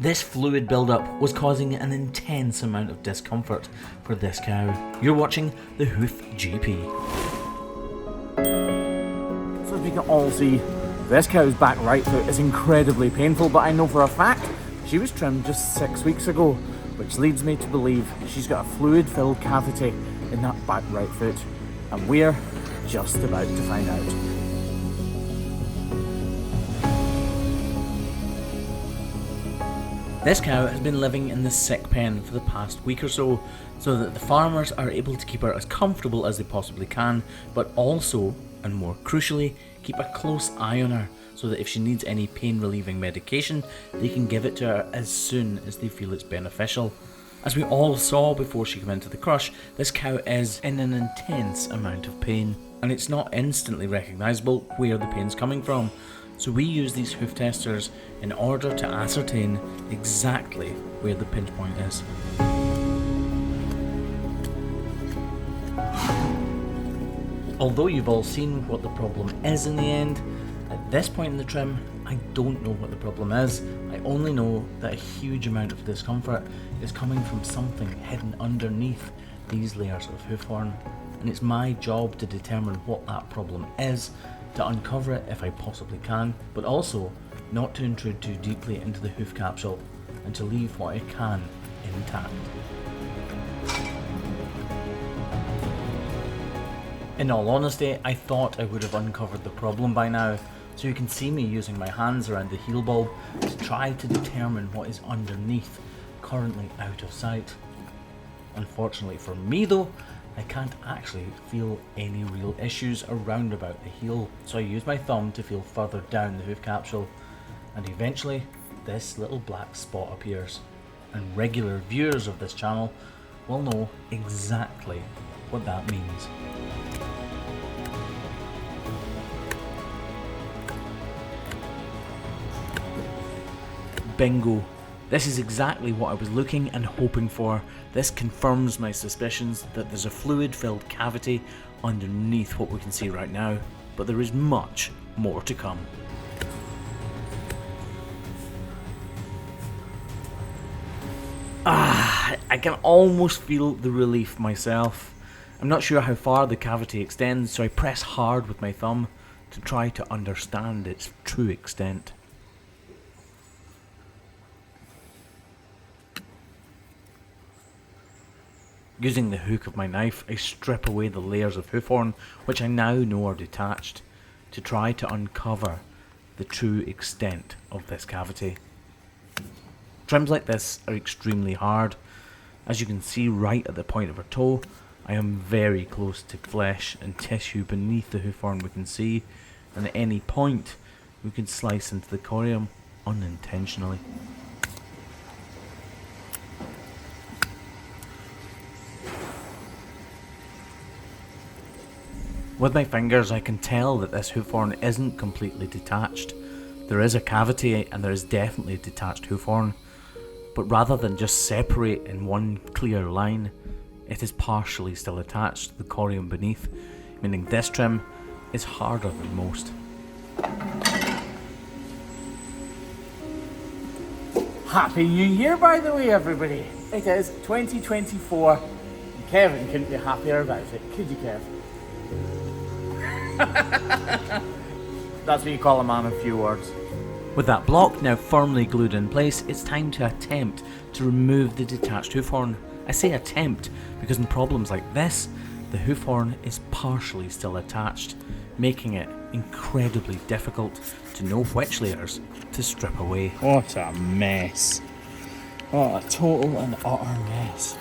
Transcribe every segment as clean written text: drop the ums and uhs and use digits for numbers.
This fluid buildup was causing an intense amount of discomfort for this cow. You're watching the Hoof GP. So as we can all see, this cow's back right foot is incredibly painful, but I know for a fact she was trimmed just 6 weeks ago, which leads me to believe she's got a fluid-filled cavity in that back right foot, and we're just about to find out. This cow has been living in the sick pen for the past week or so that the farmers are able to keep her as comfortable as they possibly can, but also, and more crucially, keep a close eye on her so that if she needs any pain relieving medication, they can give it to her as soon as they feel it's beneficial. As we all saw before she came into the crush, this cow is in an intense amount of pain, and it's not instantly recognisable where the pain's coming from. So we use these hoof testers in order to ascertain exactly where the pinch point is. Although you've all seen what the problem is in the end, at this point in the trim, I don't know what the problem is. I only know that a huge amount of discomfort is coming from something hidden underneath these layers of hoof horn, and it's my job to determine what that problem is, to uncover it if I possibly can, but also not to intrude too deeply into the hoof capsule and to leave what I can intact. In all honesty, I thought I would have uncovered the problem by now, so you can see me using my hands around the heel bulb to try to determine what is underneath, currently out of sight. Unfortunately for me though, I can't actually feel any real issues around about the heel, so I use my thumb to feel further down the hoof capsule, and eventually this little black spot appears, and regular viewers of this channel will know exactly what that means. Bingo! This is exactly what I was looking and hoping for. This confirms my suspicions that there's a fluid-filled cavity underneath what we can see right now, but there is much more to come. I can almost feel the relief myself. I'm not sure how far the cavity extends, so I press hard with my thumb to try to understand its true extent. Using the hook of my knife, I strip away the layers of hoof horn, which I now know are detached, to try to uncover the true extent of this cavity. Trims like this are extremely hard. As you can see right at the point of her toe, I am very close to flesh and tissue beneath the hoof horn we can see, and at any point we can slice into the corium unintentionally. With my fingers I can tell that this hoof horn isn't completely detached. There is a cavity and there is definitely a detached hoof horn, but rather than just separate in one clear line, it is partially still attached to the corium beneath, meaning this trim is harder than most. Happy New Year, by the way, everybody! It is 2024, and Kevin couldn't be happier about it, could you, Kev? That's what you call a man of few words. With that block now firmly glued in place, it's time to attempt to remove the detached hoof horn. I say attempt because in problems like this, the hoof horn is partially still attached, making it incredibly difficult to know which layers to strip away. What a mess. What a total and utter mess.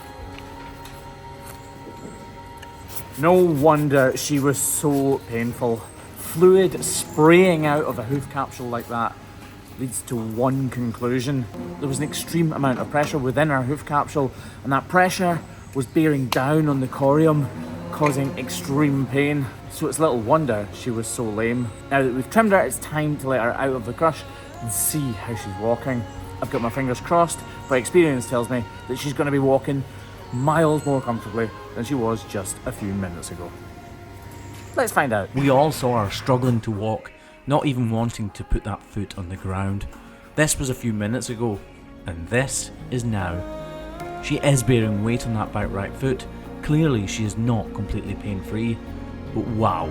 No wonder she was so painful. Fluid spraying out of a hoof capsule like that leads to one conclusion. There was an extreme amount of pressure within her hoof capsule, and that pressure was bearing down on the corium, causing extreme pain. So it's little wonder she was so lame. Now that we've trimmed her, it's time to let her out of the crush and see how she's walking. I've got my fingers crossed, but experience tells me that she's going to be walking miles more comfortably than she was just a few minutes ago. Let's find out. We all saw her struggling to walk, not even wanting to put that foot on the ground. This was a few minutes ago, And this is now. She is bearing weight on that back right foot. Clearly she is not completely pain free, but wow,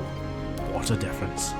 what a difference.